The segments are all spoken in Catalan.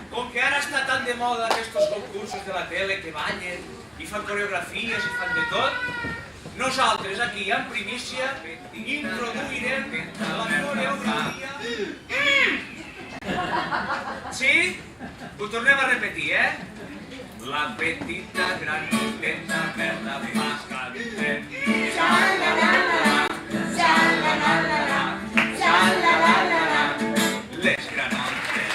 Com que ara està tan de moda aquests concursos de la tele que ballen i fan coreografies i fan de tot, nosaltres aquí en primícia introduirem la coreografia. Sí? Ho tornem a repetir, La petita granoteta verda fa cantem. Xa-la-la-la-la, xa-la-la-la-la, xa-la-la-la-la, les granotes.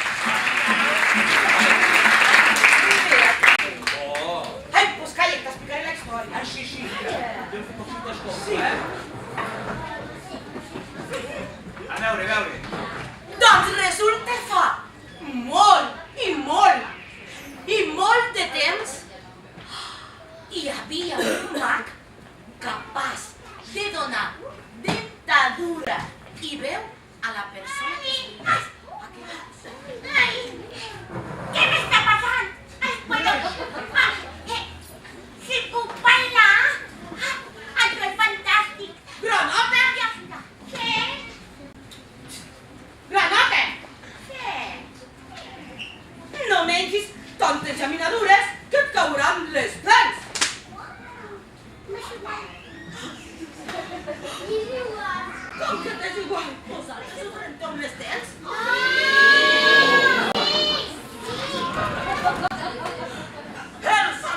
Ai, pues calla, t'explicaré la història. Ah, sí, jo t'escolto, A veure. Doncs resulta fa molt de temps hi havia un mag capaç de donar dentadura i veu a la persona que estigués a quedar. Ai, què m'està passant? Si puc parlar? Això és fantàstic. Granota! Ja està. Què? Granota! Què? No mengis tantes llaminadures que et cauran les dents! M'és igual. És igual. Com que t'és igual? Vosaltres us renteu les dents?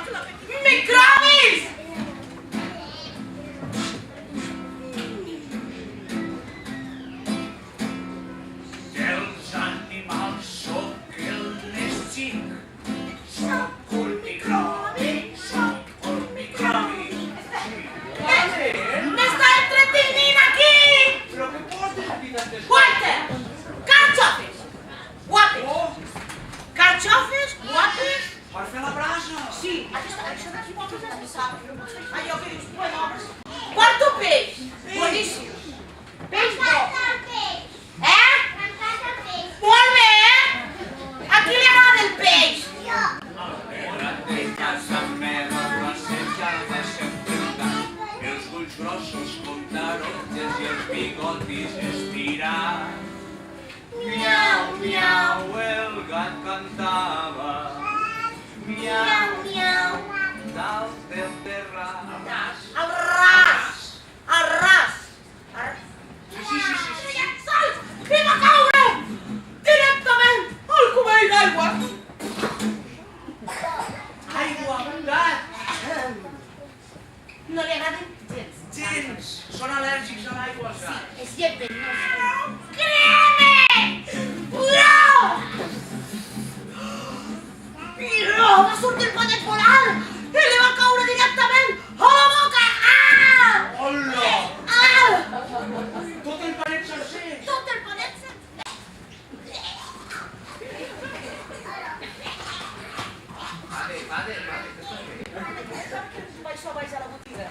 Els microbis! Els animals sóc el més xic. Sóc un microbi. M'està entretenint aquí! Però què portes aquí tantes Guaita! Carxofes! Guapes! Carxofes, guapes... Per fer la brasa. Sí, això d'aquí vol que no sap. Allò que dius, bueno, quarto peix! Boníssim! Peix bo! M'encanta el peix. Molt bé, A qui li agrada el peix? Jo. De casa meva passejava sempre tant, els ulls grossos com taronges i els bigotis estirats. Miau, miau, el gat cantava. Miau, Miau. dalt del terrat. El ras! El ras! Sí. Sals! I va caure directament al cubell d'aigua! Aigua, un gat! No li agraden gens. Gens! Són al·lèrgics a l'aigua, els gats. És llepent. Crema! Ura! Mira, va sortir el panet volant i li va caure directament a la boca! Ah! Hola! Ah! Tot el panet sencer! Tot el panet sencer. Vale, què estàs fent? Vaig a la botiga.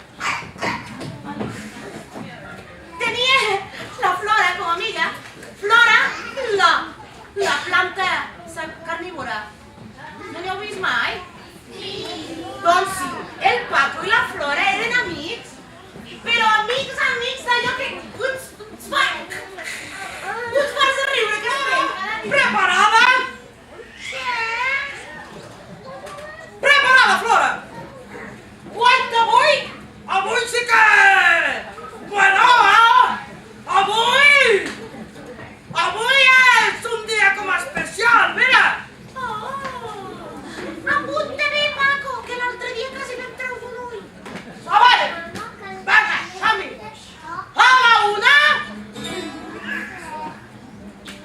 Tenia la Flora com a amiga. Flora, la planta carnívora. No n'heu vist mai? Sí. Doncs sí, el Paco i la Flora eren amics, però amics d'allò que uns fas de riure que es feien. Preparada? Preparada, Flora? Guaita, avui sí que... Bueno, avui és un dia com especial, mira! Apunta bé, Paco, que l'altre dia quasi vam treure un ull. Avall! Vinga, som-hi! A la una!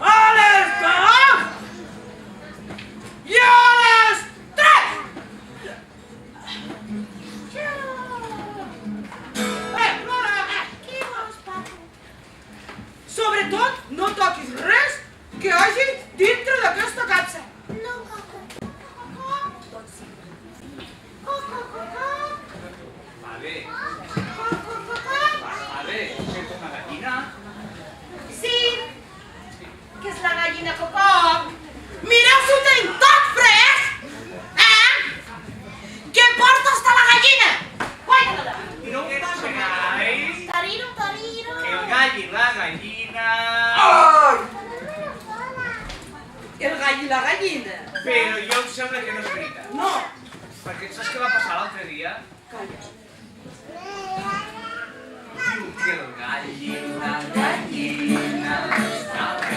A les dues! I a les tres! Flora! Què vols, Paco? Sobretot, no toquis res que hi hagi dintre d'aquesta capsa. No, Coco. Doncs sí. Coco. Vale, Coco. sento una gallina. Sí, que és la gallina Cocó. Mireu si ho tenim tot fresc! Què porta hasta la gallina? Guaita! I no passa res. Tariro. El gall i la gallina. Ai! la gallina. Però jo em sembla que no és veritat. No. Perquè saps què va passar l'altre dia? Calla. Diu que el gall i la gallina estaven